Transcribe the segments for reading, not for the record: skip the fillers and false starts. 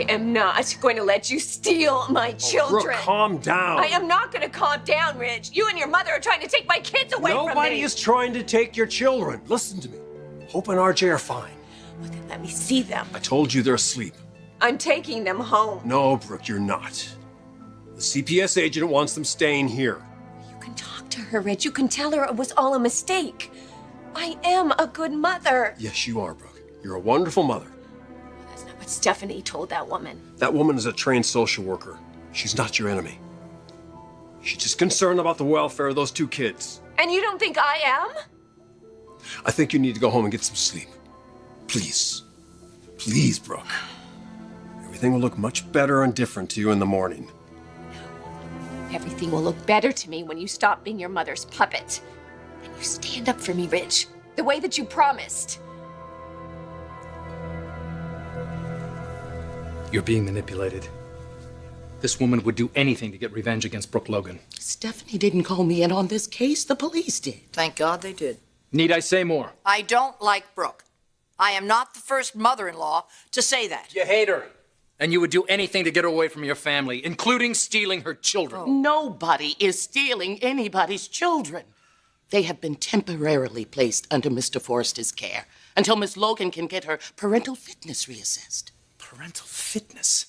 I am not going to let you steal my children. Brooke, calm down. I am not going to calm down, Ridge. You and your mother are trying to take my kids away from me. Nobody is trying to take your children. Listen to me. Hope and RJ are fine. Well, then let me see them. I told you they're asleep. I'm taking them home. No, Brooke, you're not. The CPS agent wants them staying here. You can talk to her, Ridge. You can tell her it was all a mistake. I am a good mother. Yes, you are, Brooke. You're a wonderful mother. That's not what Stephanie told that woman. That woman is a trained social worker. She's not your enemy. She's just concerned about the welfare of those two kids. And you don't think I am? I think you need to go home and get some sleep. Please. Please, Brooke. Everything will look much better and different to you in the morning. Everything will look better to me when you stop being your mother's puppet. And you stand up for me, Ridge, the way that you promised. You're being manipulated. This woman would do anything to get revenge against Brooke Logan. Stephanie didn't call me in on this case. The police did. Thank God they did. Need I say more? I don't like Brooke. I am not the first mother-in-law to say that. You hate her. And you would do anything to get her away from your family, including stealing her children. Nobody is stealing anybody's children. They have been temporarily placed under Mr. Forrester's care until Miss Logan can get her parental fitness reassessed. Parental fitness?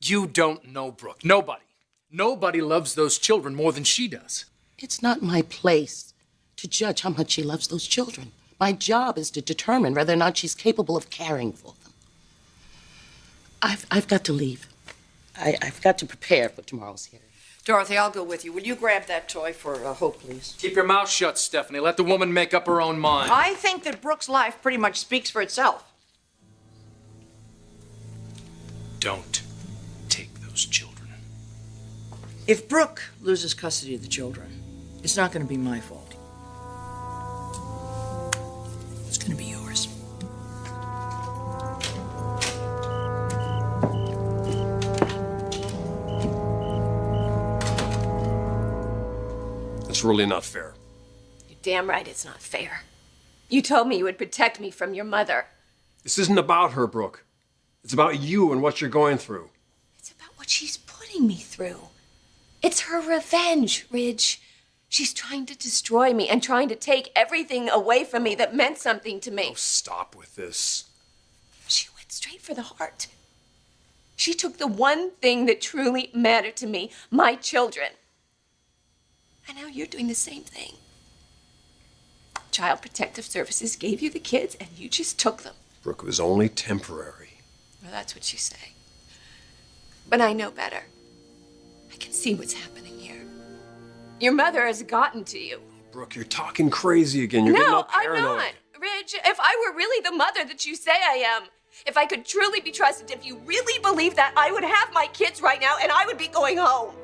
You don't know Brooke. Nobody. Nobody loves those children more than she does. It's not my place to judge how much she loves those children. My job is to determine whether or not she's capable of caring for them. I've got to leave. I've got to prepare for tomorrow's hearing. Dorothy, I'll go with you. Will you grab that toy for Hope, please? Keep your mouth shut, Stephanie. Let the woman make up her own mind. I think that Brooke's life pretty much speaks for itself. Don't take those children. If Brooke loses custody of the children, it's not going to be my fault. It's going to be yours. It's really not fair. You're damn right it's not fair. You told me you would protect me from your mother. This isn't about her, Brooke. It's about you and what you're going through. It's about what she's putting me through. It's her revenge, Ridge. She's trying to destroy me and trying to take everything away from me that meant something to me. Oh, stop with this. She went straight for the heart. She took the one thing that truly mattered to me, my children. And now you're doing the same thing. Child Protective Services gave you the kids and you just took them. Brooke, it was only temporary. Well, that's what you say. But I know better. I can see what's happening here. Your mother has gotten to you. Brooke, you're talking crazy again. You're getting all No, I'm paranoid. not. Ridge, if I were really the mother that you say I am, if I could truly be trusted, if you really believe that, I would have my kids right now and I would be going home.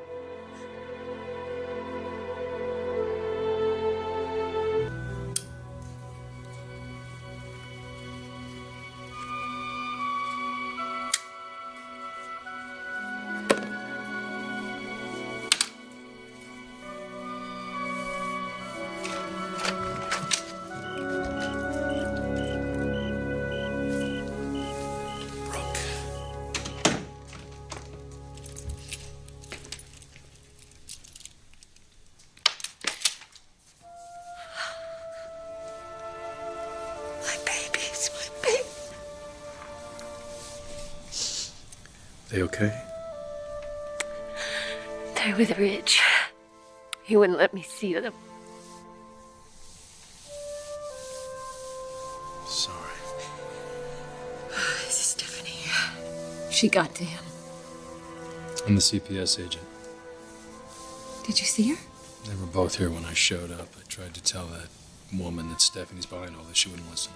They okay? They're with Ridge. He wouldn't let me see them. Sorry. This is Stephanie. She got to him. I'm the CPS agent. Did you see her? They were both here when I showed up. I tried to tell that woman that Stephanie's behind all this. She wouldn't listen.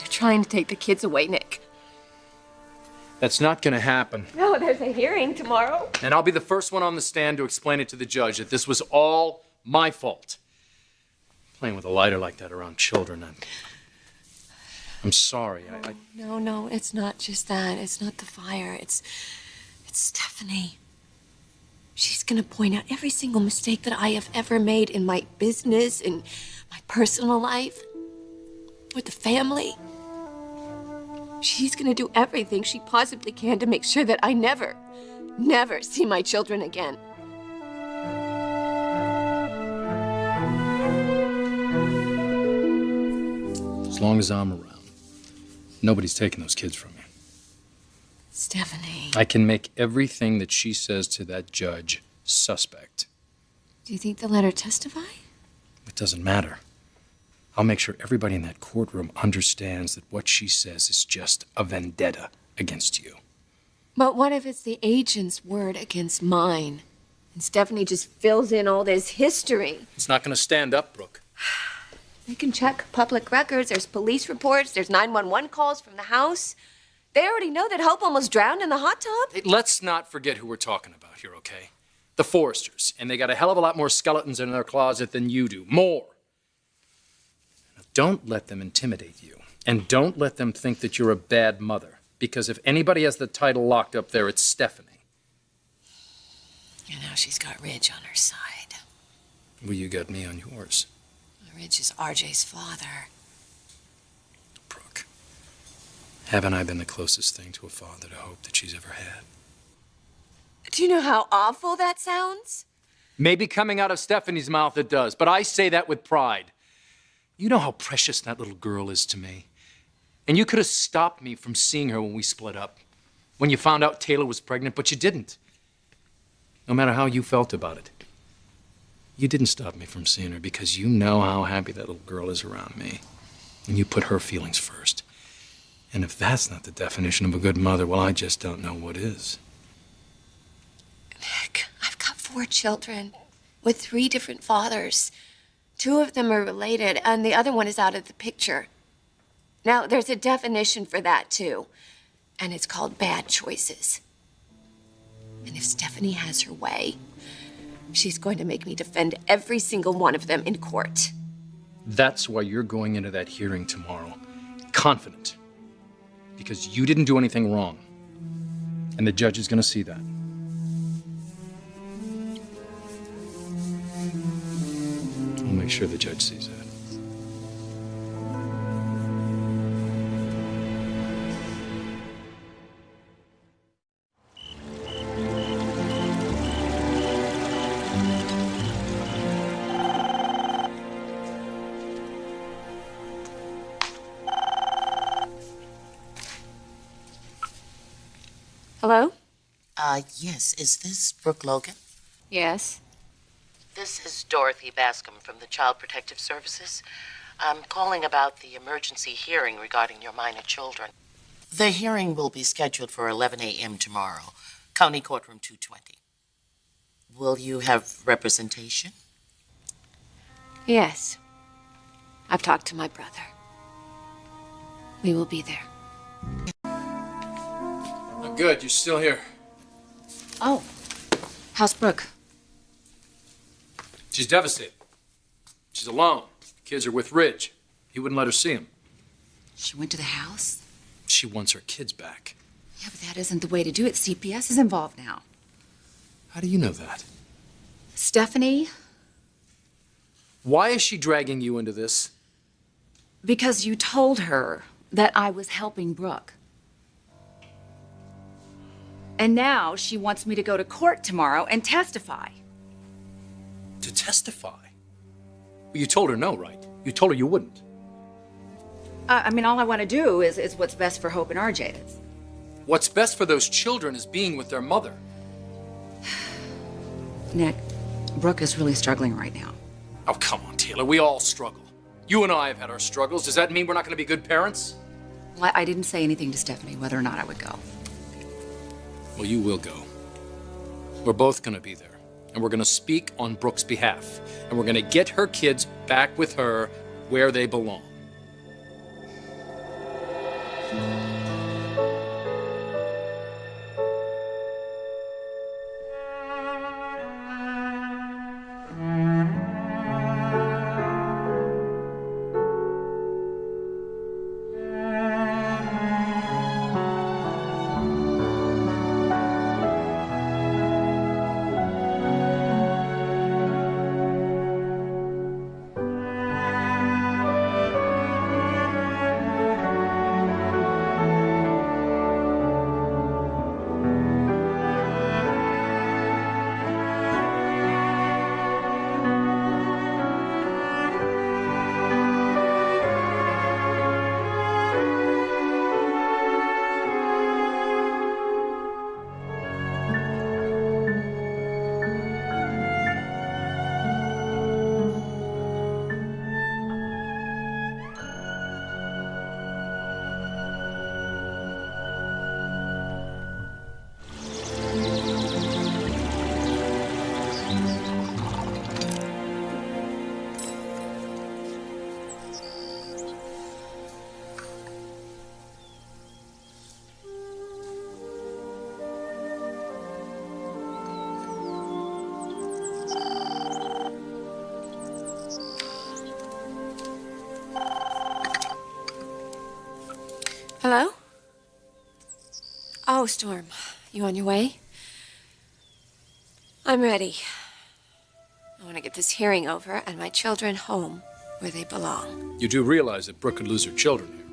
They're trying to take the kids away, Nick. That's not gonna happen. No, there's a hearing tomorrow. And I'll be the first one on the stand to explain it to the judge that this was all my fault. Playing with a lighter like that around children, I'm sorry. No, it's not just that. It's not the fire. It's Stephanie. She's gonna point out every single mistake that I have ever made in my business, in my personal life, with the family. She's gonna do everything she possibly can to make sure that I never, never see my children again. As long as I'm around, nobody's taking those kids from me. Stephanie. I can make everything that she says to that judge suspect. Do you think they'll let her testify? It doesn't matter. I'll make sure everybody in that courtroom understands that what she says is just a vendetta against you. But what if it's the agent's word against mine? And Stephanie just fills in all this history. It's not going to stand up, Brooke. They can check public records, there's police reports, there's 911 calls from the house. They already know that Hope almost drowned in the hot tub. Hey, let's not forget who we're talking about here, okay? The Forresters. And they got a hell of a lot more skeletons in their closet than you do. More. Now, don't let them intimidate you. And don't let them think that you're a bad mother. Because if anybody has the title locked up there, it's Stephanie. And now she's got Ridge on her side. Well, you got me on yours. Ridge is RJ's father. Brooke, haven't I been the closest thing to a father to Hope that she's ever had? Do you know how awful that sounds? Maybe coming out of Stephanie's mouth it does, but I say that with pride. You know how precious that little girl is to me. And you could have stopped me from seeing her when we split up, when you found out Taylor was pregnant, but you didn't. No matter how you felt about it. You didn't stop me from seeing her because you know how happy that little girl is around me. And you put her feelings first. And if that's not the definition of a good mother, well, I just don't know what is. Nick, I've got 4 children with 3 different fathers. 2 of them are related, and the other one is out of the picture. Now, there's a definition for that, too. And it's called bad choices. And if Stephanie has her way, she's going to make me defend every single one of them in court. That's why you're going into that hearing tomorrow, confident. Because you didn't do anything wrong. And the judge is going to see that. I'll make sure the judge sees that. Hello? Yes, is this Brooke Logan? Yes. This is Dorothy Bascom from the Child Protective Services. I'm calling about the emergency hearing regarding your minor children. The hearing will be scheduled for 11 a.m. tomorrow, County Courtroom 220. Will you have representation? Yes. I've talked to my brother. We will be there. Good, you're still here. Oh, how's Brooke? She's devastated. She's alone. The kids are with Ridge. He wouldn't let her see him. She went to the house? She wants her kids back. Yeah, but that isn't the way to do it. CPS is involved now. How do you know that? Stephanie, Why is she dragging you into this? because you told her that I was helping Brooke. And now she wants me to go to court tomorrow and testify. To testify? Well, you told her no, right? You told her you wouldn't. I mean, all I want to do is what's best for Hope and RJ. What's best for those children is being with their mother. Nick, Brooke is really struggling right now. Oh, come on, Taylor. We all struggle. You and I have had our struggles. Does that mean we're not going to be good parents? Well, I didn't say anything to Stephanie whether or not I would go. Well, you will go. We're both going to be there. And we're going to speak on Brooke's behalf. And we're going to get her kids back with her where they belong. Hello? Oh, Storm. You on your way? I'm ready. I want to get this hearing over and my children home where they belong. You do realize that Brooke could lose her children here.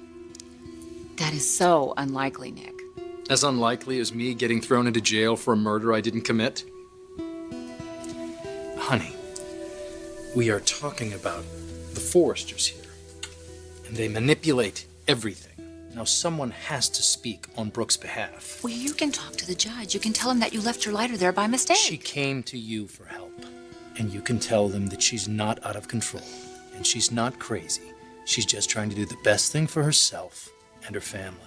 That is so unlikely, Nick. As unlikely as me getting thrown into jail for a murder I didn't commit. Honey, we are talking about the Forresters here. And they manipulate everything. Now, someone has to speak on Brooke's behalf. Well, you can talk to the judge. You can tell him that you left your lighter there by mistake. She came to you for help. And you can tell them that she's not out of control. And she's not crazy. She's just trying to do the best thing for herself and her family.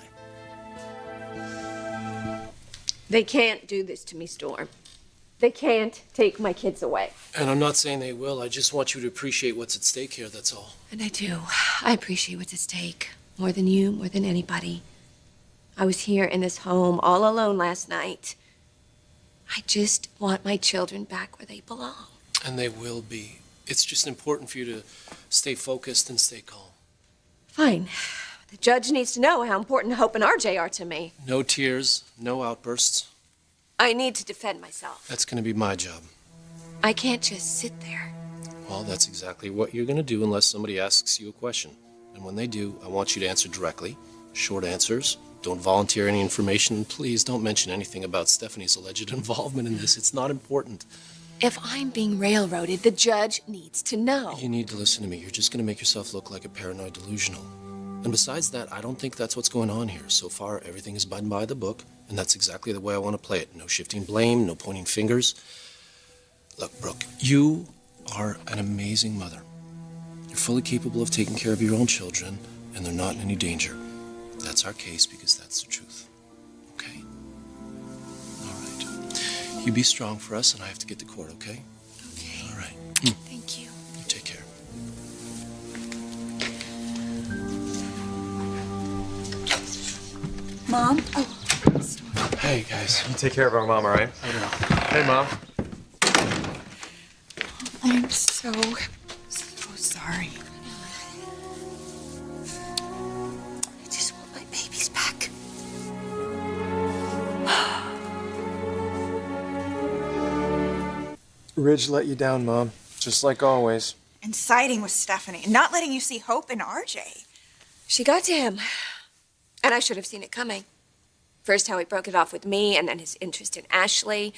They can't do this to me, Storm. They can't take my kids away. And I'm not saying they will. I just want you to appreciate what's at stake here, that's all. And I do. I appreciate what's at stake. More than you, more than anybody. I was here in this home all alone last night. I just want my children back where they belong. And they will be. It's just important for you to stay focused and stay calm. Fine. The judge needs to know how important Hope and RJ are to me. No tears, no outbursts. I need to defend myself. That's going to be my job. I can't just sit there. Well, that's exactly what you're going to do unless somebody asks you a question. And when they do, I want you to answer directly. Short answers. Don't volunteer any information. And please don't mention anything about Stephanie's alleged involvement in this. It's not important. If I'm being railroaded, the judge needs to know. You need to listen to me. You're just going to make yourself look like a paranoid delusional. And besides that, I don't think that's what's going on here. So far, everything is by the book, and that's exactly the way I want to play it. No shifting blame, no pointing fingers. Look, Brooke, you are an amazing mother. You're fully capable of taking care of your own children, and they're not in any danger. That's our case because that's the truth. Okay? All right. You be strong for us, and I have to get to court, okay? Okay. All right. Thank you. You take care. Mom? Hey, guys. You take care of our mom, all right? I know. Hey, Mom. I'm so sorry. I just want my babies back. Ridge let you down, Mom. Just like always. And siding with Stephanie, and not letting you see Hope in RJ. She got to him. And I should have seen it coming. First, how he broke it off with me, and then his interest in Ashley,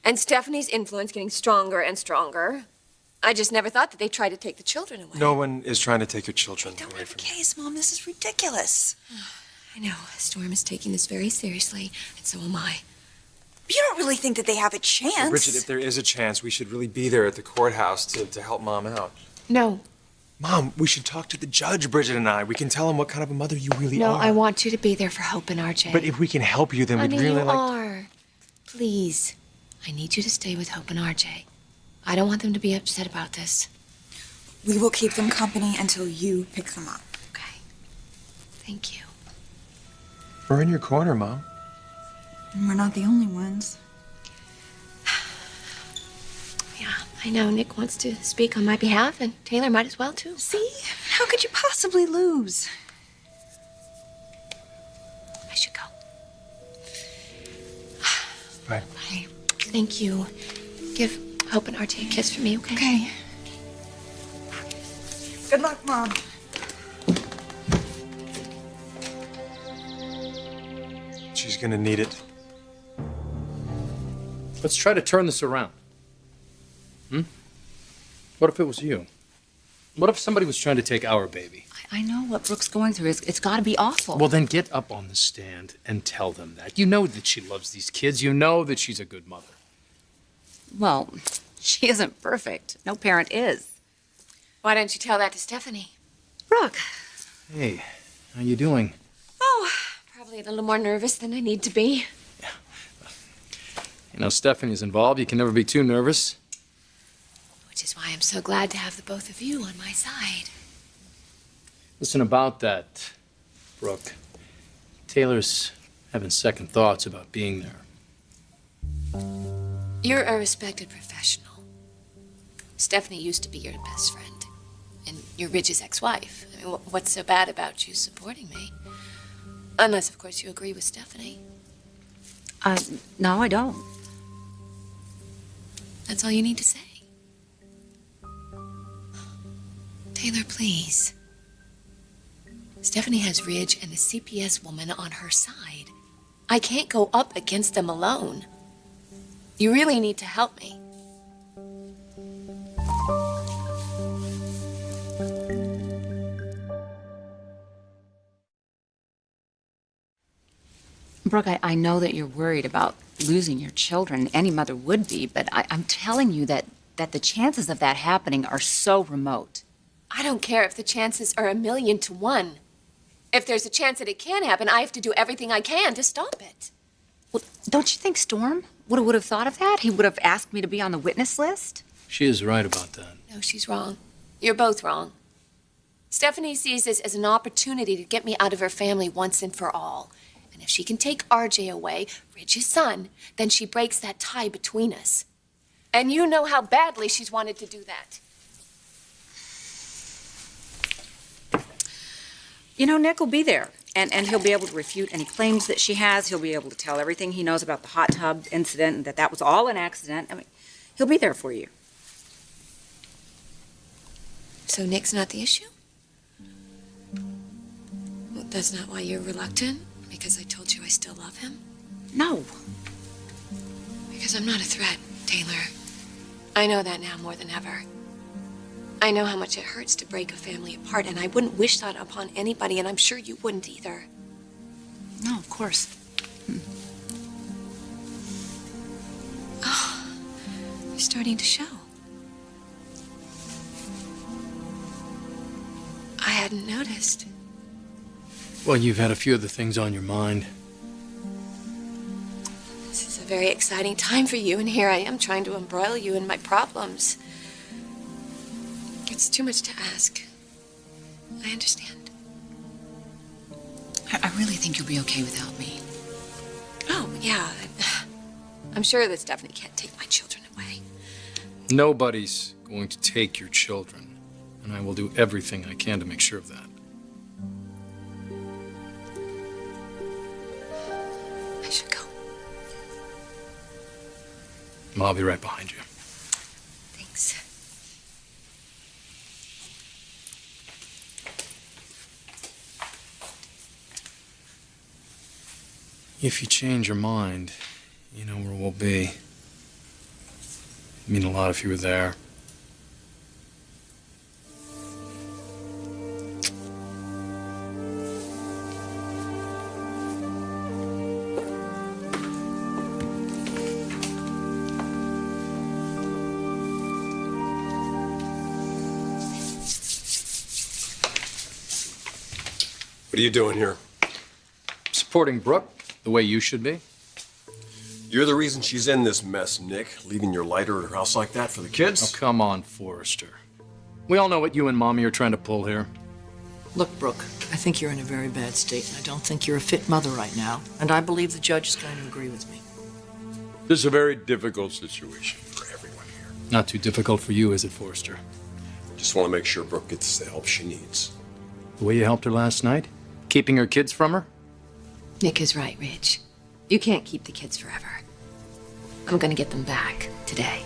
and Stephanie's influence getting stronger and stronger. I just never thought that they'd try to take the children away. No one is trying to take your children Don't away have a from you. case, Mom. This is ridiculous. I know. Storm is taking this very seriously, and so am I. You don't really think that they have a chance? Bridget, if there is a chance, we should really be there at the courthouse to help Mom out. No. Mom, we should talk to the judge, Bridget and I. We can tell him what kind of a mother you really No, are. I want you to be there for Hope and RJ. But if we can help you, then Honey, we'd really you like... are. Please. I need you to stay with Hope and RJ. I don't want them to be upset about this. We will keep them company until you pick them up. Okay. Thank you. We're in your corner, Mom. And we're not the only ones. Yeah, I know. Nick wants to speak on my behalf, and Taylor might as well, too. See? How could you possibly lose? I should go. Bye. Bye. Thank you. Give Hope and RJ a kiss for me, okay? Okay. Good luck, Mom. She's gonna need it. Let's try to turn this around. What if it was you? What if somebody was trying to take our baby? I know what Brooke's going through. It's got to be awful. Well, then get up on the stand and tell them that. You know that she loves these kids. You know that she's a good mother. Well, she isn't perfect. No parent is. Why don't you tell that to Stephanie? Brooke. Hey, how you doing? Oh, probably a little more nervous than I need to be. You know, Stephanie's involved. You can never be too nervous. Which is why I'm so glad to have the both of you on my side. Listen, about that, Brooke, Taylor's having second thoughts about being there. You're a respected professional. Stephanie used to be your best friend. And you're Ridge's ex-wife. I mean, what's so bad about you supporting me? Unless, of course, you agree with Stephanie. No, I don't. That's all you need to say. Taylor, please. Stephanie has Ridge and the CPS woman on her side. I can't go up against them alone. You really need to help me. Brooke, I know that you're worried about losing your children. Any mother would be, but I'm telling you that the chances of that happening are so remote. I don't care if the chances are 1,000,000 to 1. If there's a chance that it can happen, I have to do everything I can to stop it. Well, don't you think Storm would have thought of that? He would have asked me to be on the witness list? She is right about that. No, she's wrong. You're both wrong. Stephanie sees this as an opportunity to get me out of her family once and for all. And if she can take RJ away, Ridge's son, then she breaks that tie between us. And you know how badly she's wanted to do that. You know, Nick will be there, and he'll be able to refute any claims that she has. He'll be able to tell everything he knows about the hot tub incident and that was all an accident. I mean, he'll be there for you. So Nick's not the issue? Well, that's not why you're reluctant? Because I told you I still love him? No. Because I'm not a threat, Taylor. I know that now more than ever. I know how much it hurts to break a family apart, and I wouldn't wish that upon anybody, and I'm sure you wouldn't either. No, of course. Oh, you're starting to show. I hadn't noticed. Well, you've had a few other things on your mind. This is a very exciting time for you, and here I am trying to embroil you in my problems. It's too much to ask. I understand. I really think you'll be okay without me. Oh, yeah. I'm sure that Stephanie can't take my children away. Nobody's going to take your children, and I will do everything I can to make sure of that. I should go. I'll be right behind you. Thanks. If you change your mind, you know where we'll be. It'd mean a lot if you were there. What are you doing here? Supporting Brooke the way you should be. You're the reason she's in this mess, Nick. Leaving your lighter at her house like that for the kids? Oh, come on, Forrester. We all know what you and Mommy are trying to pull here. Look, Brooke, I think you're in a very bad state, and I don't think you're a fit mother right now. And I believe the judge is going to agree with me. This is a very difficult situation for everyone here. Not too difficult for you, is it, Forrester? Just want to make sure Brooke gets the help she needs. The way you helped her last night? Keeping her kids from her? Nick is right, Ridge. You can't keep the kids forever. I'm gonna get them back today.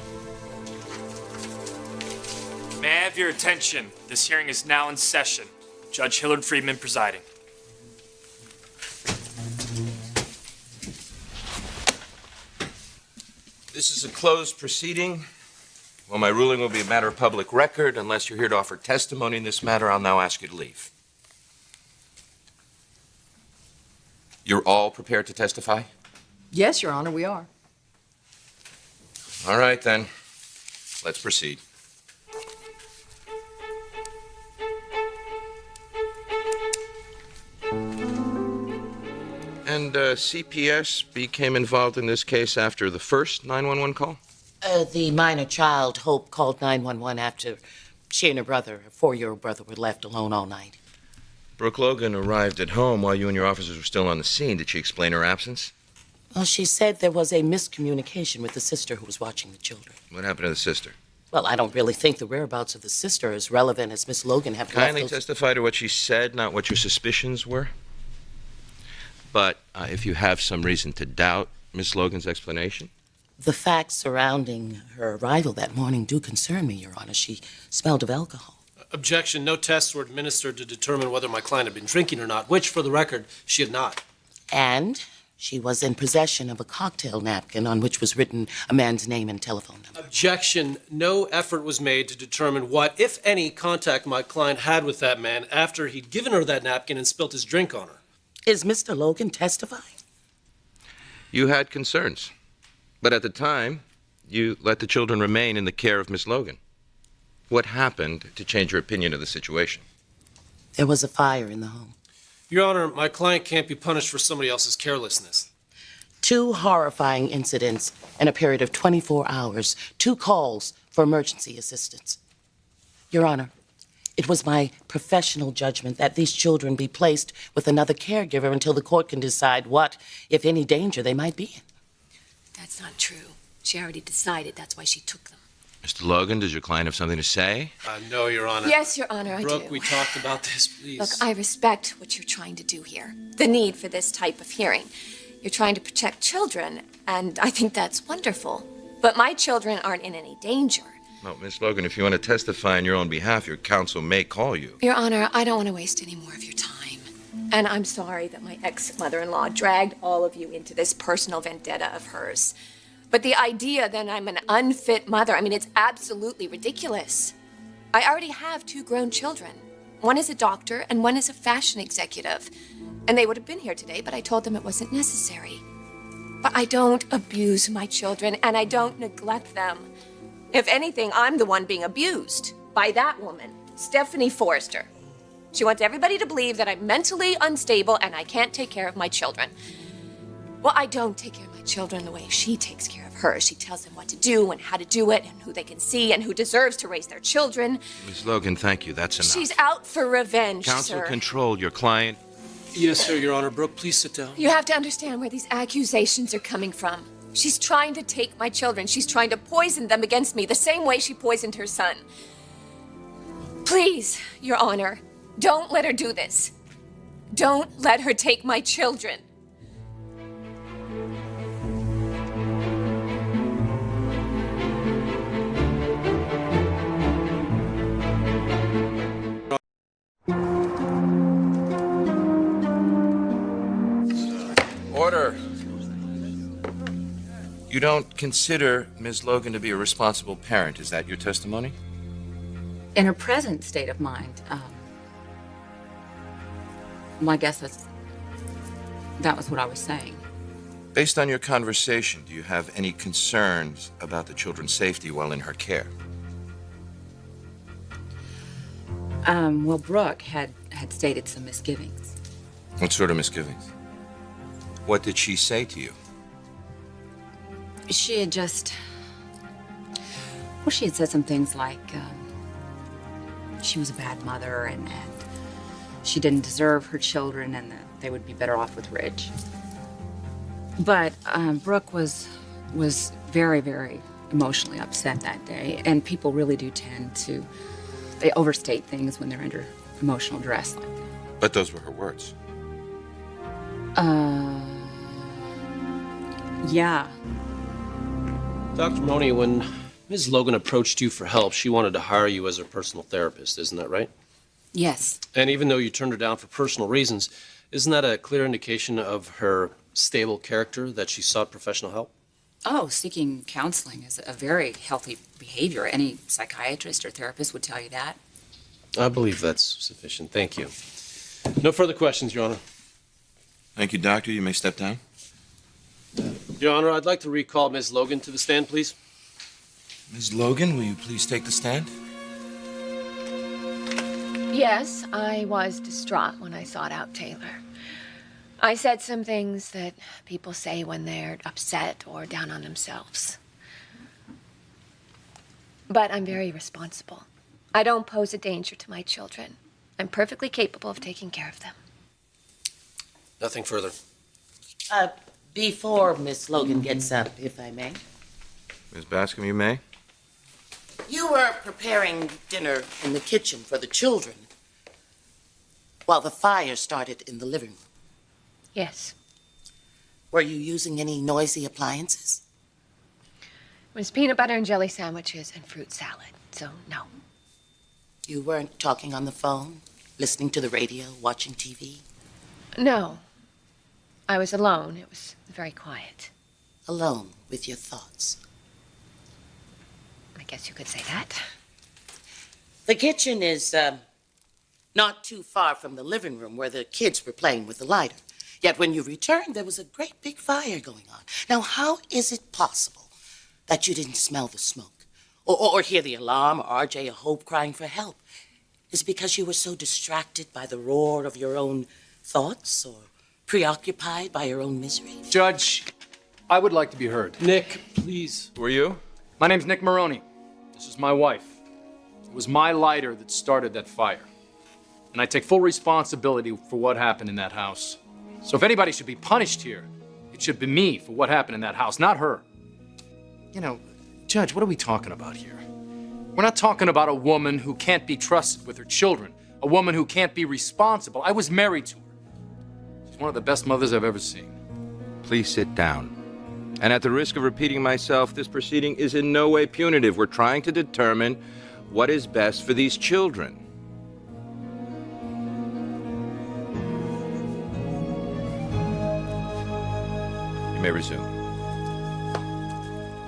May I have your attention? This hearing is now in session. Judge Hillard Friedman presiding. This is a closed proceeding. While my ruling will be a matter of public record, unless you're here to offer testimony in this matter, I'll now ask you to leave. You're all prepared to testify? Yes, Your Honor, we are. All right, then. Let's proceed. And CPS became involved in this case after the first 911 call? The minor child, Hope, called 911 after she and her brother, her 4-year-old brother, were left alone all night. Brooke Logan arrived at home while you and your officers were still on the scene. Did she explain her absence? Well, she said there was a miscommunication with the sister who was watching the children. What happened to the sister? Well, I don't really think the whereabouts of the sister are as relevant as Miss Logan have left Kindly those... testify to what she said, not what your suspicions were. But if you have some reason to doubt Miss Logan's explanation? The facts surrounding her arrival that morning do concern me, Your Honor. She smelled of alcohol. Objection. No tests were administered to determine whether my client had been drinking or not, which, for the record, she had not. And she was in possession of a cocktail napkin on which was written a man's name and telephone number. Objection. No effort was made to determine what, if any, contact my client had with that man after he'd given her that napkin and spilt his drink on her. Is Mr. Logan testifying? You had concerns. But at the time, you let the children remain in the care of Miss Logan. What happened to change your opinion of the situation? There was a fire in the home. Your Honor, my client can't be punished for somebody else's carelessness. 2 horrifying incidents in a period of 24 hours. 2 calls for emergency assistance. Your Honor, it was my professional judgment that these children be placed with another caregiver until the court can decide what, if any, danger they might be in. That's not true. She already decided that's why she took them. Mr. Logan, does your client have something to say? No, Your Honor. Yes, Your Honor, I do. Brooke, we talked about this, please. Look, I respect what you're trying to do here. The need for this type of hearing. You're trying to protect children, and I think that's wonderful. But my children aren't in any danger. No, Miss Logan, if you want to testify on your own behalf, your counsel may call you. Your Honor, I don't want to waste any more of your time. And I'm sorry that my ex-mother-in-law dragged all of you into this personal vendetta of hers. But the idea that I'm an unfit mother, it's absolutely ridiculous. I already have 2 grown children. One is a doctor and one is a fashion executive. And they would have been here today, but I told them it wasn't necessary. But I don't abuse my children and I don't neglect them. If anything, I'm the one being abused by that woman, Stephanie Forrester. She wants everybody to believe that I'm mentally unstable and I can't take care of my children. Well, I don't take care of my children the way she takes care of hers. She tells them what to do and how to do it and who they can see and who deserves to raise their children. Miss Logan, thank you. That's enough. She's out for revenge, Counsel sir. control your client. Yes, sir, Your Honor. Brooke, please sit down. You have to understand where these accusations are coming from. She's trying to take my children. She's trying to poison them against me the same way she poisoned her son. Please, Your Honor, don't let her do this. Don't let her take my children. Order. You don't consider Ms. Logan to be a responsible parent. Is that your testimony? In her present state of mind, well, I guess that was what I was saying. Based on your conversation, do you have any concerns about the children's safety while in her care? Well, Brooke had stated some misgivings. What sort of misgivings? What did she say to you? She had just... Well, she had said some things like she was a bad mother and she didn't deserve her children and that they would be better off with Ridge. But Brooke was very, very emotionally upset that day, and people really do tend to... They overstate things when they're under emotional duress like that. But those were her words. Yeah. Dr. Mooney, when Ms. Logan approached you for help, she wanted to hire you as her personal therapist, isn't that right? Yes. And even though you turned her down for personal reasons, isn't that a clear indication of her stable character that she sought professional help? Oh, seeking counseling is a very healthy behavior. Any psychiatrist or therapist would tell you that. I believe that's sufficient. Thank you. No further questions, Your Honor. Thank you, Doctor. You may step down. Your Honor, I'd like to recall Ms. Logan to the stand, please. Ms. Logan, will you please take the stand? Yes, I was distraught when I sought out Taylor. I said some things that people say when they're upset or down on themselves. But I'm very responsible. I don't pose a danger to my children. I'm perfectly capable of taking care of them. Nothing further. Before Miss Logan gets up, if I may. Ms. Bascom, you may. You were preparing dinner in the kitchen for the children while the fire started in the living room. Yes. Were you using any noisy appliances? It was peanut butter and jelly sandwiches and fruit salad, so no. You weren't talking on the phone, listening to the radio, watching TV? No. I was alone. It was very quiet. Alone with your thoughts. I guess you could say that. The kitchen is not too far from the living room where the kids were playing with the lighter. Yet when you returned, there was a great big fire going on. Now, how is it possible that you didn't smell the smoke? Or hear the alarm, or RJ or Hope crying for help? Is it because you were so distracted by the roar of your own thoughts, or preoccupied by your own misery? Judge, I would like to be heard. Nick, please. Who are you? My name's Nick Maroney. This is my wife. It was my lighter that started that fire. And I take full responsibility for what happened in that house. So if anybody should be punished here, it should be me for what happened in that house, not her. You know, Judge, what are we talking about here? We're not talking about a woman who can't be trusted with her children, a woman who can't be responsible. I was married to her. She's one of the best mothers I've ever seen. Please sit down. And at the risk of repeating myself, this proceeding is in no way punitive. We're trying to determine what is best for these children. You may resume.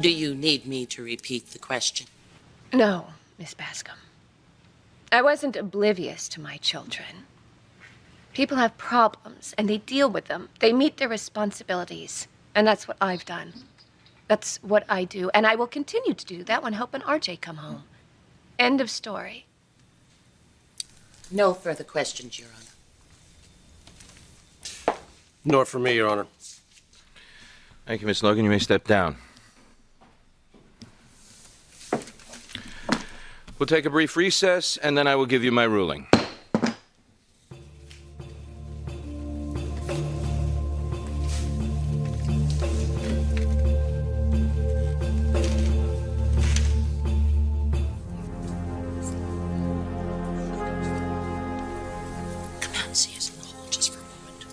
Do you need me to repeat the question? No, Miss Bascom. I wasn't oblivious to my children. People have problems, and they deal with them. They meet their responsibilities, and that's what I've done. That's what I do, and I will continue to do that when Hope and RJ come home. End of story. No further questions, Your Honor. Nor for me, Your Honor. Thank you, Miss Logan. You may step down. We'll take a brief recess, and then I will give you my ruling. Come out and see us in the hall just for a moment.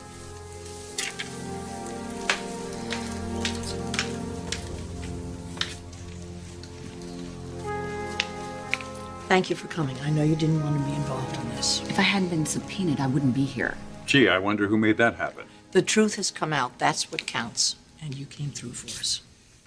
Thank you for coming. I know you didn't want to be involved in this. If I hadn't been subpoenaed, I wouldn't be here. Gee, I wonder who made that happen. The truth has come out. That's what counts. And you came through for us.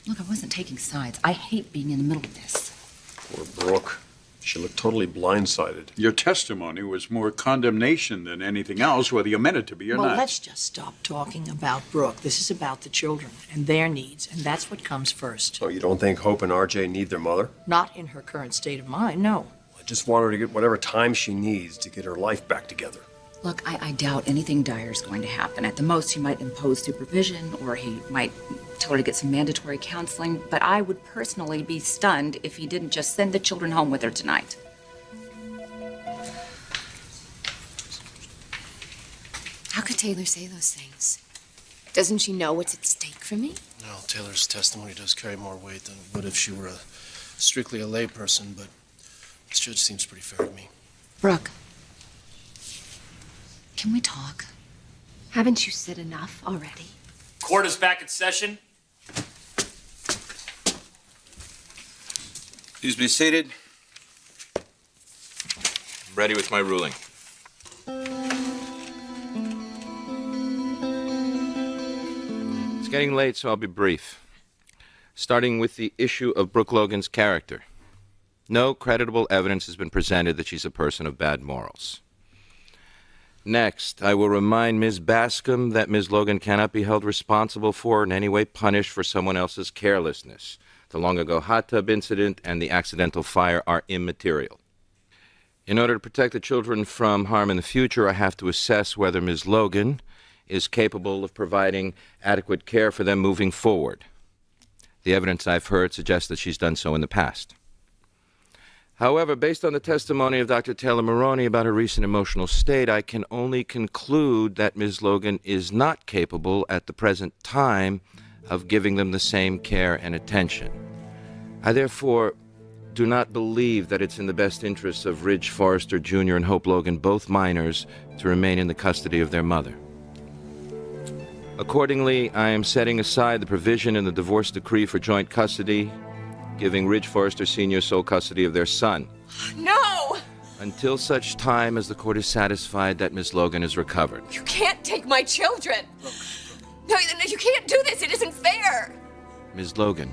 Look, I wasn't taking sides. I hate being in the middle of this. Poor Brooke. She looked totally blindsided. Your testimony was more condemnation than anything else, whether you meant it to be or Well, not. let's just stop talking about Brooke. This is about the children and their needs, and that's what comes first. So you don't think Hope and RJ need their mother? Not in her current state of mind, no. I just want her to get whatever time she needs to get her life back together. Look, I doubt anything dire is going to happen. At the most, he might impose supervision, or he might tell her to get some mandatory counseling, but I would personally be stunned if he didn't just send the children home with her tonight. How could Taylor say those things? Doesn't she know what's at stake for me? No, Taylor's testimony does carry more weight than it would if she were strictly a layperson, but this judge seems pretty fair to me. Brooke, can we talk? Haven't you said enough already? Court is back in session. Please be seated. I'm ready with my ruling. It's getting late, so I'll be brief. Starting with the issue of Brooke Logan's character. No creditable evidence has been presented that she's a person of bad morals. Next, I will remind Ms. Bascom that Ms. Logan cannot be held responsible for or in any way punished for someone else's carelessness. The long-ago hot tub incident and the accidental fire are immaterial. In order to protect the children from harm in the future, I have to assess whether Ms. Logan is capable of providing adequate care for them moving forward. The evidence I've heard suggests that she's done so in the past. However, based on the testimony of Dr. Taylor Maroney about her recent emotional state, I can only conclude that Ms. Logan is not capable at the present time of giving them the same care and attention. I therefore do not believe that it's in the best interests of Ridge Forrester Jr. and Hope Logan, both minors, to remain in the custody of their mother. Accordingly, I am setting aside the provision in the divorce decree for joint custody, giving Ridge Forrester Sr. sole custody of their son. No! Until such time as the court is satisfied that Ms. Logan is recovered. You can't take my children! No, you can't do this. It isn't fair. Ms. Logan,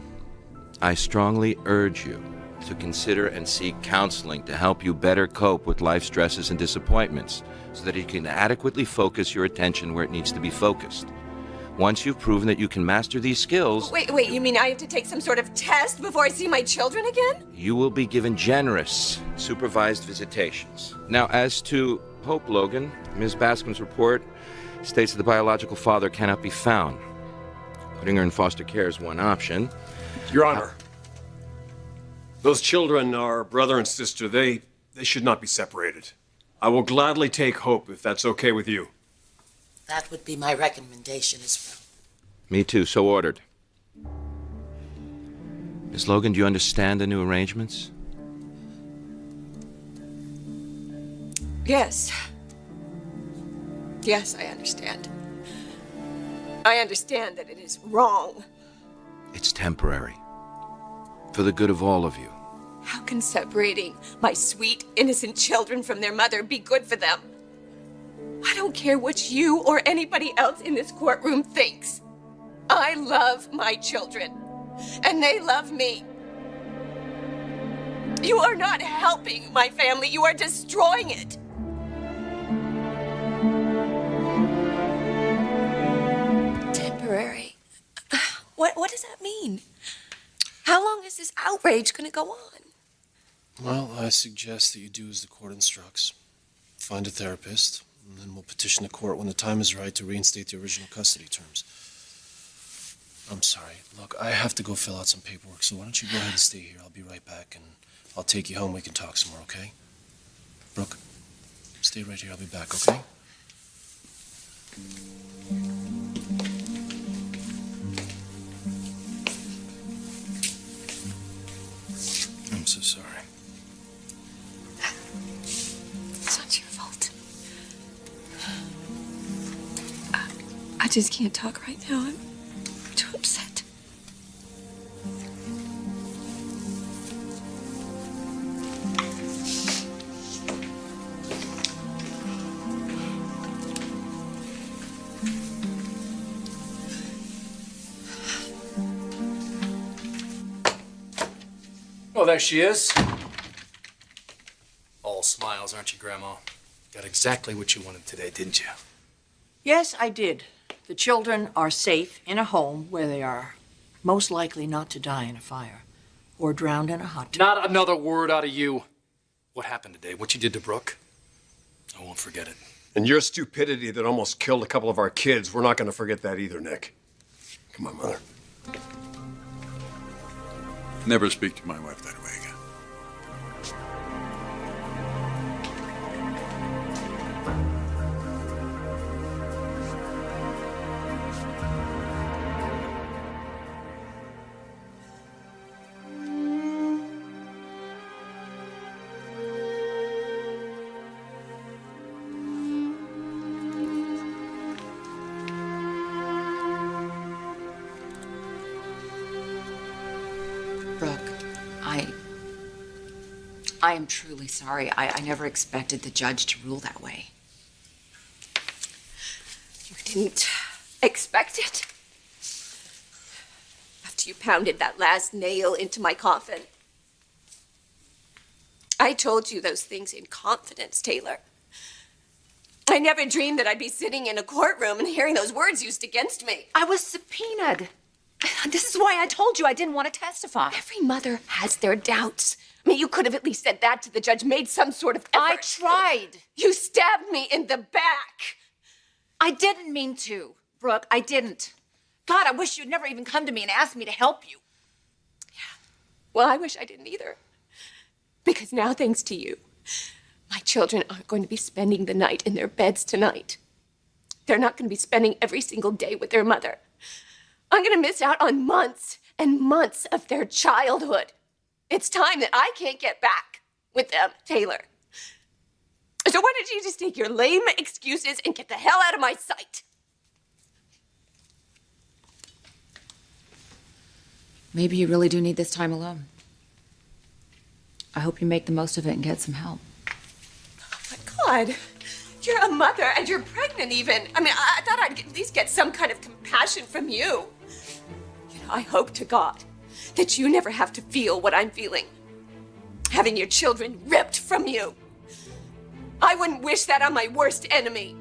I strongly urge you to consider and seek counseling to help you better cope with life stresses and disappointments so that you can adequately focus your attention where it needs to be focused. Once you've proven that you can master these skills... Wait, you mean I have to take some sort of test before I see my children again? You will be given generous, supervised visitations. Now, as to Hope Logan, Ms. Bascom's report states that the biological father cannot be found. Putting her in foster care is one option. Your Honor, those children are brother and sister. They should not be separated. I will gladly take Hope if that's okay with you. That would be my recommendation as well. Me too, so ordered. Ms. Logan, do you understand the new arrangements? Yes. Yes, I understand. I understand that it is wrong. It's temporary. For the good of all of you. How can separating my sweet, innocent children from their mother be good for them? I don't care what you or anybody else in this courtroom thinks. I love my children, and they love me. You are not helping my family. You are destroying it. Temporary. What does that mean? How long is this outrage going to go on? Well, I suggest that you do as the court instructs. Find a therapist, and then we'll petition the court when the time is right to reinstate the original custody terms. I'm sorry. Look, I have to go fill out some paperwork, so why don't you go ahead and stay here? I'll be right back, and I'll take you home. We can talk some more, okay? Brooke, stay right here. I'll be back, okay? I'm so sorry. It's not your fault. I just can't talk right now. I'm too upset. Oh, there she is. All smiles, aren't you, Grandma? Got exactly what you wanted today, didn't you? Yes, I did. The children are safe in a home where they are most likely not to die in a fire or drowned in a hot tub. Not another word out of you. What happened today? What you did to Brooke? I won't forget it. And your stupidity that almost killed a couple of our kids, we're not going to forget that either, Nick. Come on, Mother. Never speak to my wife that way again. Brooke, I am truly sorry. I never expected the judge to rule that way. You didn't expect it? After you pounded that last nail into my coffin. I told you those things in confidence, Taylor. I never dreamed that I'd be sitting in a courtroom and hearing those words used against me. I was subpoenaed. This is why I told you I didn't want to testify. Every mother has their doubts. I mean, you could have at least said that to the judge, made some sort of effort. I tried. You stabbed me in the back. I didn't mean to, Brooke. I didn't. God, I wish you'd never even come to me and asked me to help you. Yeah. Well, I wish I didn't either. Because now, thanks to you, my children aren't going to be spending the night in their beds tonight. They're not going to be spending every single day with their mother. I'm going to miss out on months and months of their childhood. It's time that I can't get back with them, Taylor. So why don't you just take your lame excuses and get the hell out of my sight? Maybe you really do need this time alone. I hope you make the most of it and get some help. Oh my God. You're a mother and you're pregnant even. I mean, I thought I'd at least get some kind of compassion from you. I hope to God that you never have to feel what I'm feeling. Having your children ripped from you. I wouldn't wish that on my worst enemy.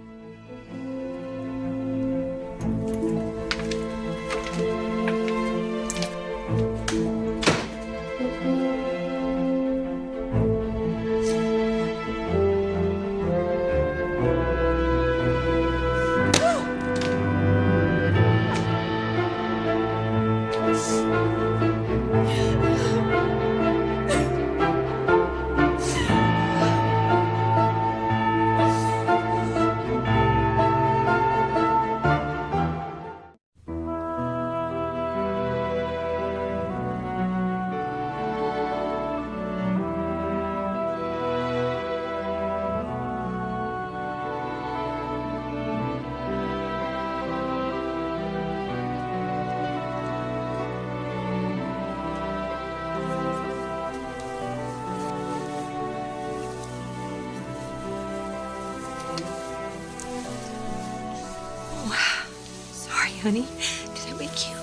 Honey, did I wake you?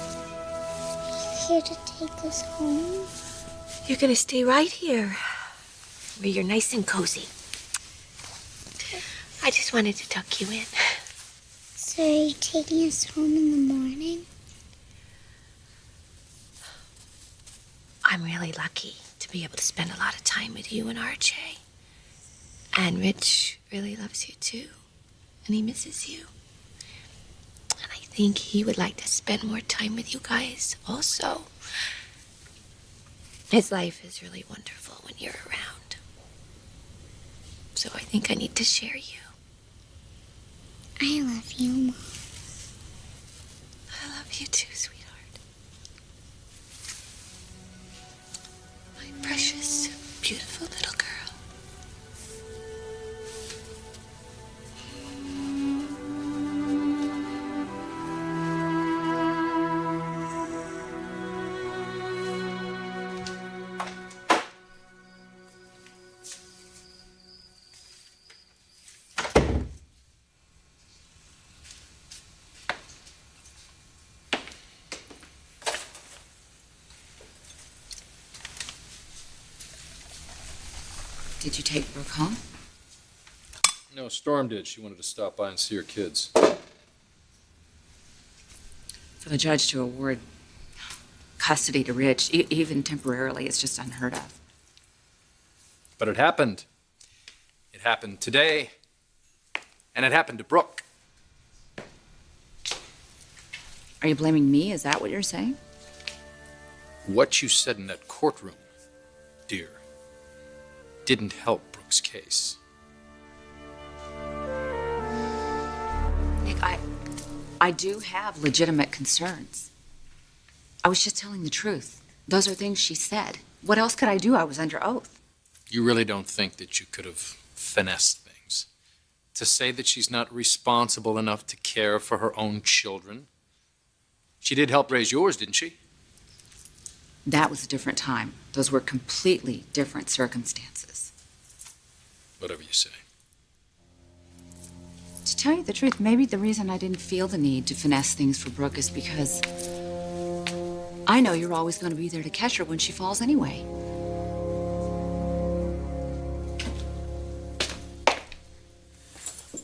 Here to take us home? You're gonna stay right here, where you're nice and cozy. I just wanted to tuck you in. So are you taking us home in the morning? I'm really lucky to be able to spend a lot of time with you and RJ. And Rich really loves you too, and he misses you. I think he would like to spend more time with you guys also. His life is really wonderful when you're around. So I think I need to share you. I love you, Mom. I love you too, sweetheart. My precious, beautiful little girl. Did you take Brooke home? No, Storm did. She wanted to stop by and see her kids. For the judge to award custody to Rich, even temporarily, is just unheard of. But it happened. It happened today, and it happened to Brooke. Are you blaming me? Is that what you're saying? What you said in that courtroom, dear, didn't help Brooke's case. Nick, I do have legitimate concerns. I was just telling the truth. Those are things she said. What else could I do? I was under oath. You really don't think that you could have finessed things? To say that she's not responsible enough to care for her own children? She did help raise yours, didn't she? That was a different time. Those were completely different circumstances. Whatever you say. To tell you the truth, maybe the reason I didn't feel the need to finesse things for Brooke is because I know you're always going to be there to catch her when she falls anyway.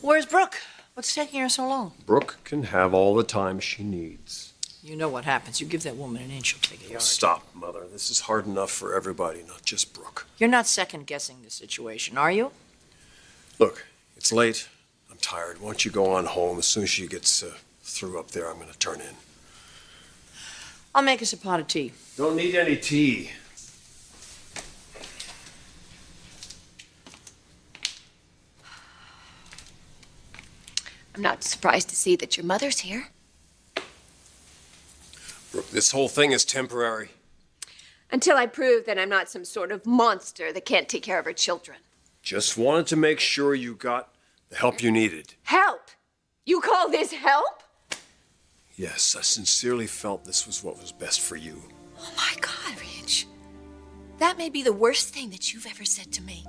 Where's Brooke? What's taking her so long? Brooke can have all the time she needs. You know what happens. You give that woman an inch, she'll take a yard. Stop, Mother. This is hard enough for everybody, not just Brooke. You're not second-guessing the situation, are you? Look, it's late. I'm tired. Why don't you go on home? As soon as she gets through up there, I'm going to turn in. I'll make us a pot of tea. Don't need any tea. I'm not surprised to see that your mother's here. Brooke, this whole thing is temporary. Until I prove that I'm not some sort of monster that can't take care of her children. Just wanted to make sure you got the help you needed. Help? You call this help? Yes, I sincerely felt this was what was best for you. Oh my God, Rich. That may be the worst thing that you've ever said to me.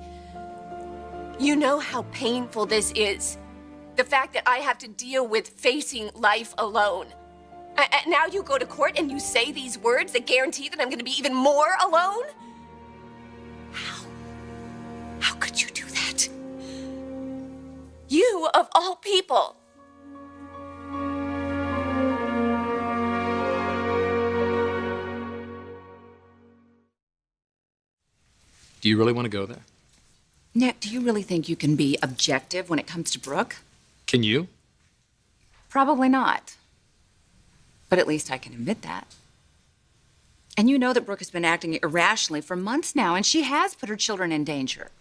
You know how painful this is. The fact that I have to deal with facing life alone. And now you go to court and you say these words that guarantee that I'm going to be even more alone? How could you do that? You, of all people. Do you really want to go there? Nick, do you really think you can be objective when it comes to Brooke? Can you? Probably not. But at least I can admit that. And you know that Brooke has been acting irrationally for months now, and she has put her children in danger.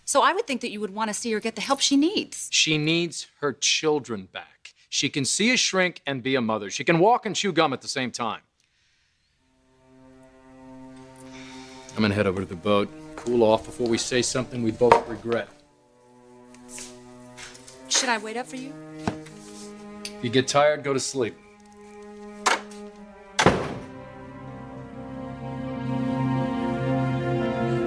So I would think that you would want to see her get the help she needs. She needs her children back. She can see a shrink and be a mother. She can walk and chew gum at the same time. I'm gonna head over to the boat, cool off before we say something we both regret. Should I wait up for you? You get tired, go to sleep.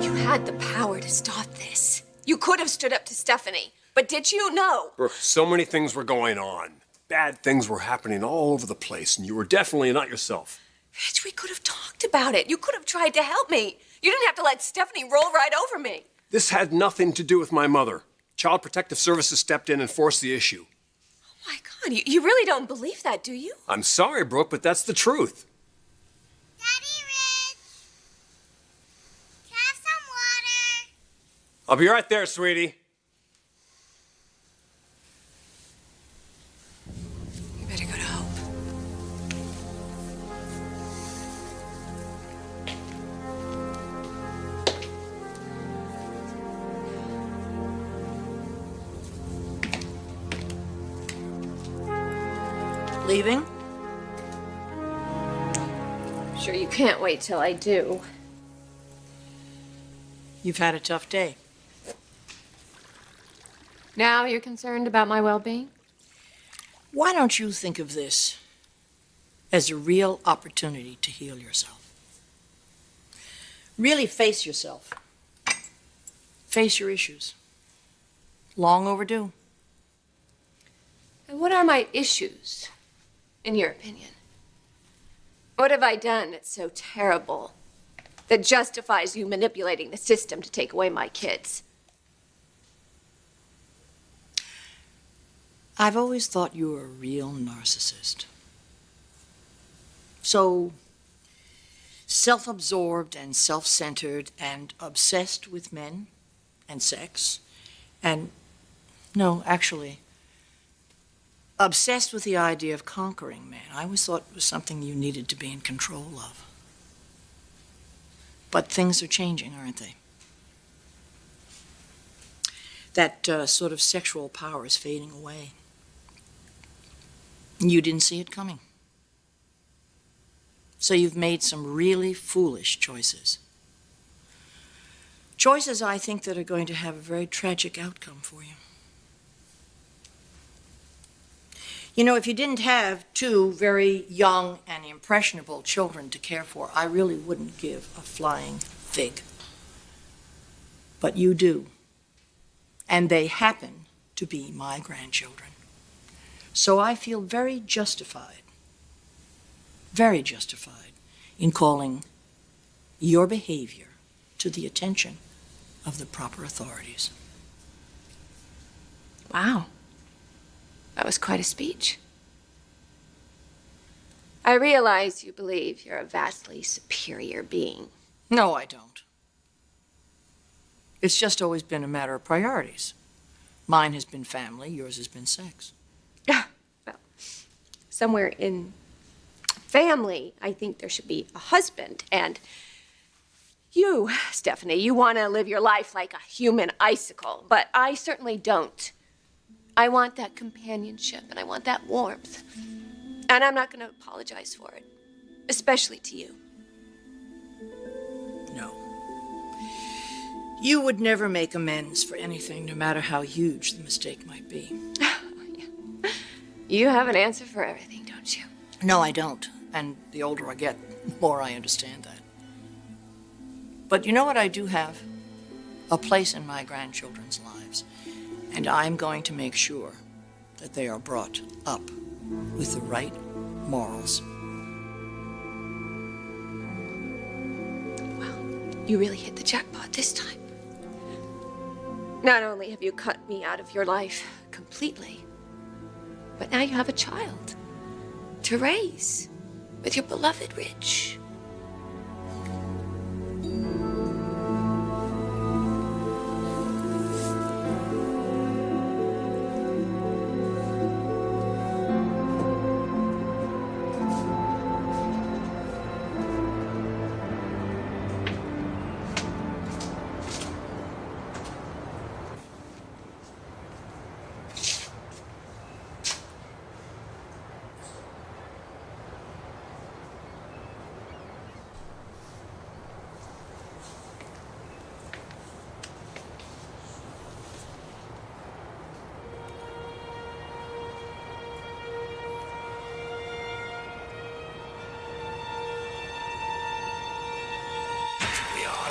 You had the power to stop this. You could have stood up to Stephanie, but did you? No. Brooke, so many things were going on. Bad things were happening all over the place, and you were definitely not yourself. Rich, we could have talked about it. You could have tried to help me. You didn't have to let Stephanie roll right over me. This had nothing to do with my mother. Child Protective Services stepped in and forced the issue. Oh my God, you really don't believe that, do you? I'm sorry, Brooke, but that's the truth. Daddy Rich! Can I have some water? I'll be right there, sweetie. You better go to Hope. Leaving? Sure, you can't wait till I do. You've had a tough day. Now you're concerned about my well-being? Why don't you think of this as a real opportunity to heal yourself? Really face yourself. Face your issues. Long overdue. And what are my issues, in your opinion? What have I done that's so terrible that justifies you manipulating the system to take away my kids? I've always thought you were a real narcissist. So self-absorbed and self-centered and obsessed with men and sex. And, no, actually, obsessed with the idea of conquering men. I always thought it was something you needed to be in control of. But things are changing, aren't they? That sort of sexual power is fading away. You didn't see it coming. So you've made some really foolish choices. Choices, I think, that are going to have a very tragic outcome for you. You know, if you didn't have two very young and impressionable children to care for, I really wouldn't give a flying fig. But you do. And they happen to be my grandchildren. So I feel very justified in calling your behavior to the attention of the proper authorities. Wow. That was quite a speech. I realize you believe you're a vastly superior being. No, I don't. It's just always been a matter of priorities. Mine has been family, yours has been sex. Well, somewhere in family, I think there should be a husband. And you, Stephanie, you want to live your life like a human icicle, but I certainly don't. I want that companionship and I want that warmth. And I'm not going to apologize for it, especially to you. No. You would never make amends for anything, no matter how huge the mistake might be. You have an answer for everything, don't you? No, I don't. And the older I get, the more I understand that. But you know what I do have? A place in my grandchildren's lives. And I'm going to make sure that they are brought up with the right morals. You really hit the jackpot this time. Not only have you cut me out of your life completely, but now you have a child to raise with your beloved Rich.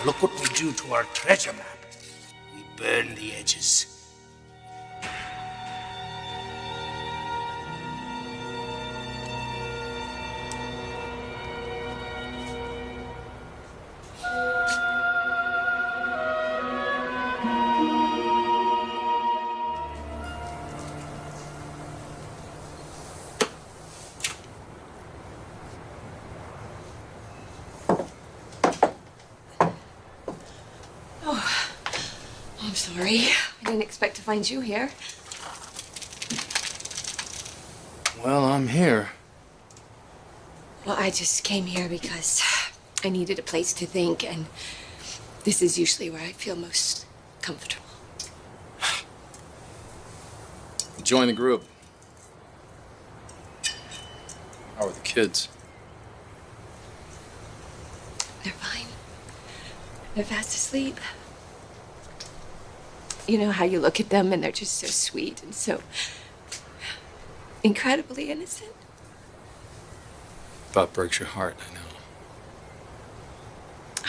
Look what we do to our treasure map. We burn the edges. I'm sorry. I didn't expect to find you here. Well, I'm here. Well, I just came here because I needed a place to think, and this is usually where I feel most comfortable. Join the group. How are the kids? They're fine. They're fast asleep. You know how you look at them and they're just so sweet and so incredibly innocent? Thought breaks your heart, I know.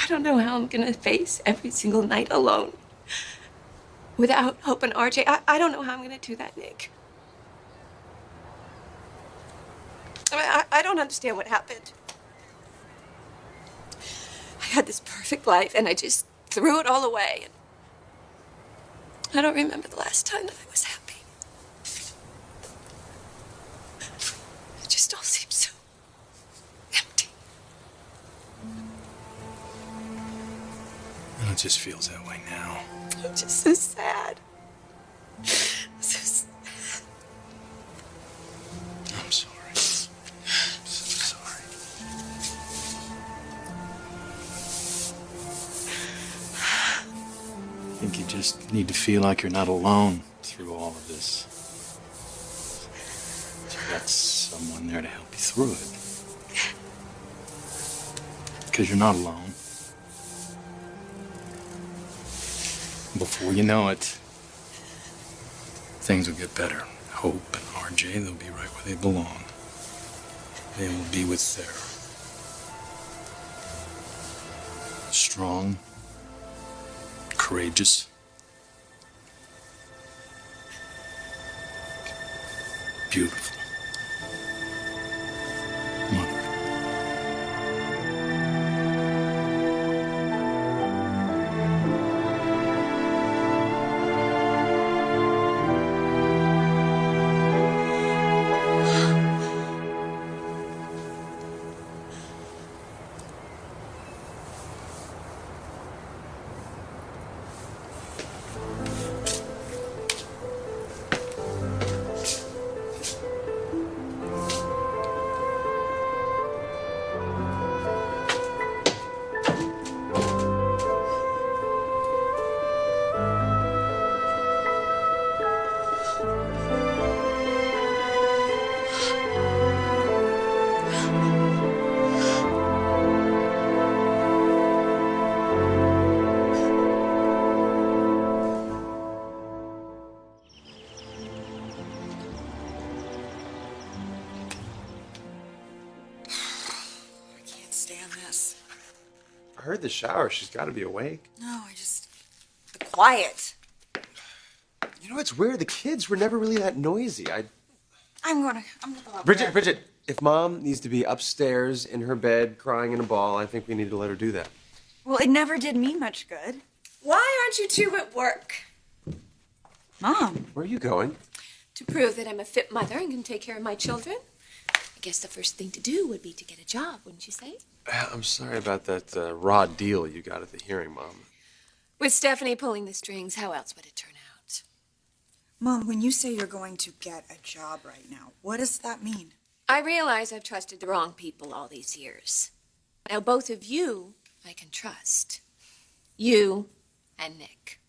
I don't know how I'm gonna face every single night alone without Hope and RJ. I don't know how I'm gonna do that, Nick. I mean, I don't understand what happened. I had this perfect life and I just threw it all away. And I don't remember the last time that I was happy. It just all seems so empty. And it just feels that way now. I'm just so sad. So sad. I'm sorry. I'm so sorry. I think you just need to feel like you're not alone through all of this. You've got someone there to help you through it. Because you're not alone. Before you know it, things will get better. Hope and RJ, they'll be right where they belong. They will be with Sarah. Strong, courageous, beautiful mother. heard the shower. She's got to be awake. No, the quiet. You know, it's weird. The kids were never really that noisy. I'm gonna go up Bridget, there. Bridget, if Mom needs to be upstairs in her bed crying in a ball, I think we need to let her do that. Well, it never did me much good. Why aren't you two at work? Mom. Where are you going? To prove that I'm a fit mother and can take care of my children. I guess the first thing to do would be to get a job, wouldn't you say? I'm sorry about that raw deal you got at the hearing, Mom. With Stephanie pulling the strings, how else would it turn out? Mom, when you say you're going to get a job right now, what does that mean? I realize I've trusted the wrong people all these years. Now, both of you I can trust. You and Nick.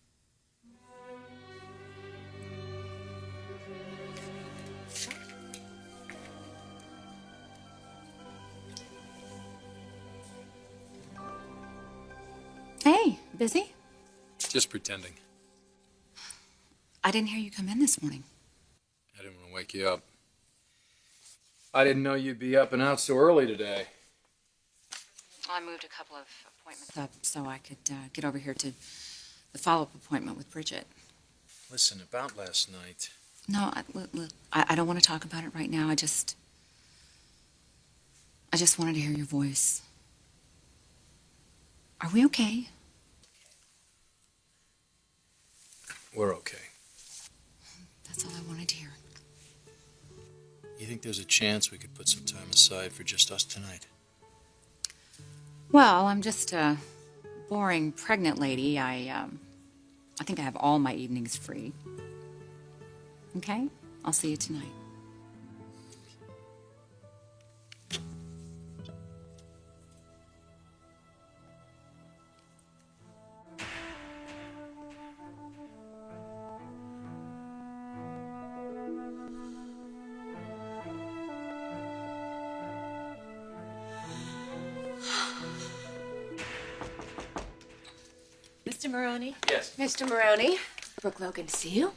Hey, busy? Just pretending. I didn't hear you come in this morning. I didn't want to wake you up. I didn't know you'd be up and out so early today. I moved a couple of appointments up so I could get over here to the follow-up appointment with Bridget. Listen, about last night. No, I don't want to talk about it right now. I just wanted to hear your voice. Are we okay? We're okay. That's all I wanted to hear. You think there's a chance we could put some time aside for just us tonight? Well, I'm just a boring pregnant lady. I think I have all my evenings free. Okay? I'll see you tonight. Mr. Maroney? Yes. Mr. Maroney, Brooke Logan to see you.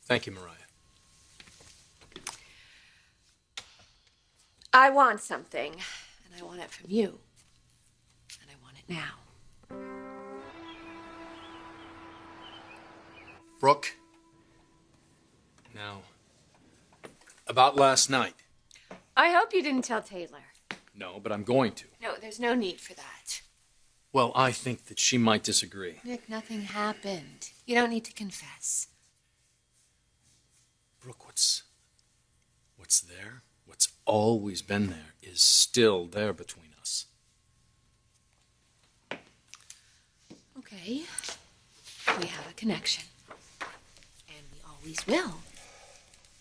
Thank you, Mariah. I want something, and I want it from you. And I want it now. Brooke? Now, about last night. I hope you didn't tell Taylor. No, but I'm going to. No, there's no need for that. Well, I think that she might disagree. Nick, nothing happened. You don't need to confess. Brooke, what's there, what's always been there, is still there between us. Okay. We have a connection. And we always will.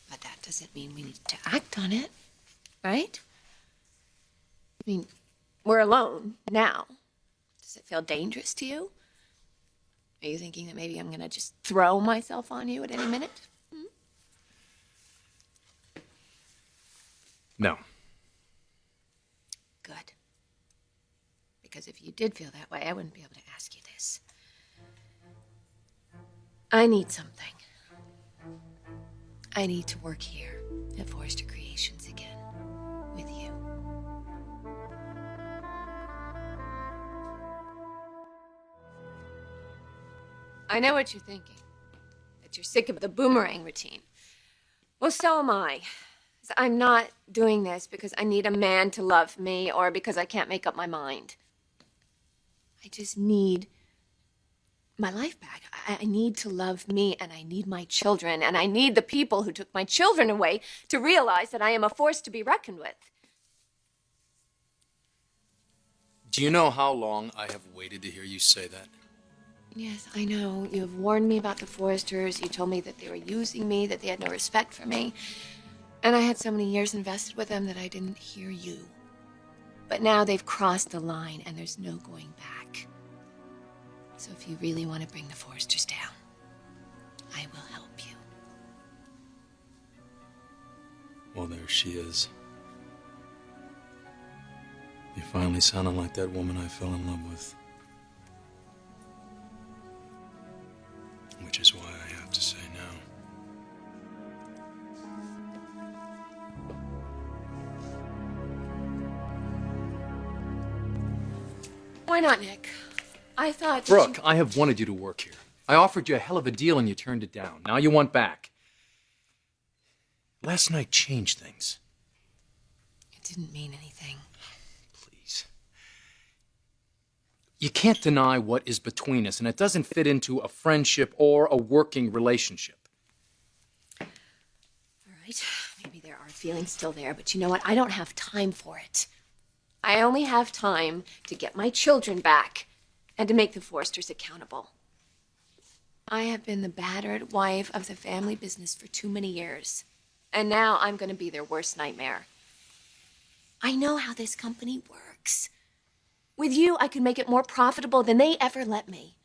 But that doesn't mean we need to act on it. Right? I mean, we're alone now. Does it feel dangerous to you? Are you thinking that maybe I'm going to just throw myself on you at any minute? No. Good. Because if you did feel that way, I wouldn't be able to ask you this. I need something. I need to work here at Forrester Creations again with you. I know what you're thinking. That you're sick of the boomerang routine. Well, so am I. I'm not doing this because I need a man to love me or because I can't make up my mind. I just need my life back. I need to love me, and I need my children, and I need the people who took my children away to realize that I am a force to be reckoned with. Do you know how long I have waited to hear you say that? Yes, I know. You have warned me about the Forresters. You told me that they were using me, that they had no respect for me. And I had so many years invested with them that I didn't hear you. But now they've crossed the line, and there's no going back. So if you really want to bring the Forresters down, I will help you. Well, there she is. You finally sounded like that woman I fell in love with. Which is why I have to say no. Why not, Nick? I thought. Brooke, I have wanted you to work here. I offered you a hell of a deal and you turned it down. Now you want back. Last night changed things. It didn't mean anything. Please. You can't deny what is between us, and it doesn't fit into a friendship or a working relationship. All right. Maybe there are feelings still there, but you know what? I don't have time for it. I only have time to get my children back and to make the Forsters accountable. I have been the battered wife of the family business for too many years, and now I'm going to be their worst nightmare. I know how this company works. With you, I could make it more profitable than they ever let me.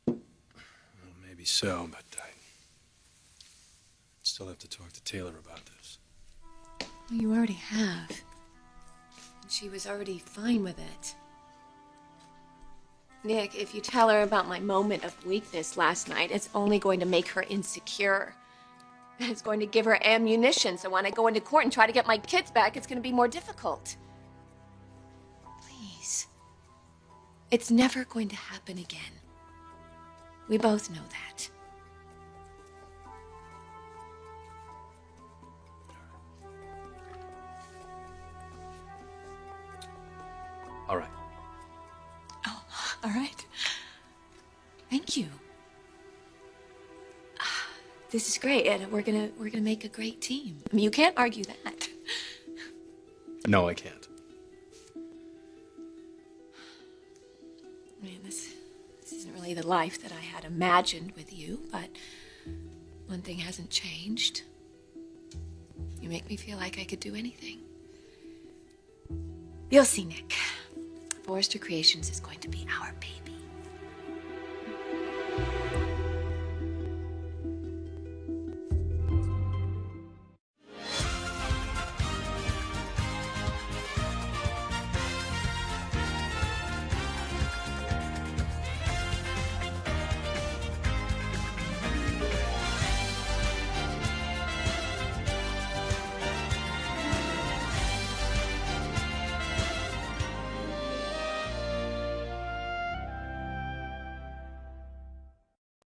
Well, maybe so, but I still have to talk to Taylor about this. Well, you already have. And she was already fine with it. Nick, if you tell her about my moment of weakness last night, it's only going to make her insecure. And it's going to give her ammunition, so when I go into court and try to get my kids back, it's going to be more difficult. Please. It's never going to happen again. We both know that. All right. Oh, all right. Thank you. This is great, and we're gonna make a great team. I mean, you can't argue that. No, I can't. I mean, this isn't really the life that I had imagined with you, but one thing hasn't changed. You make me feel like I could do anything. You'll see, Nick. Forrester Creations is going to be our baby.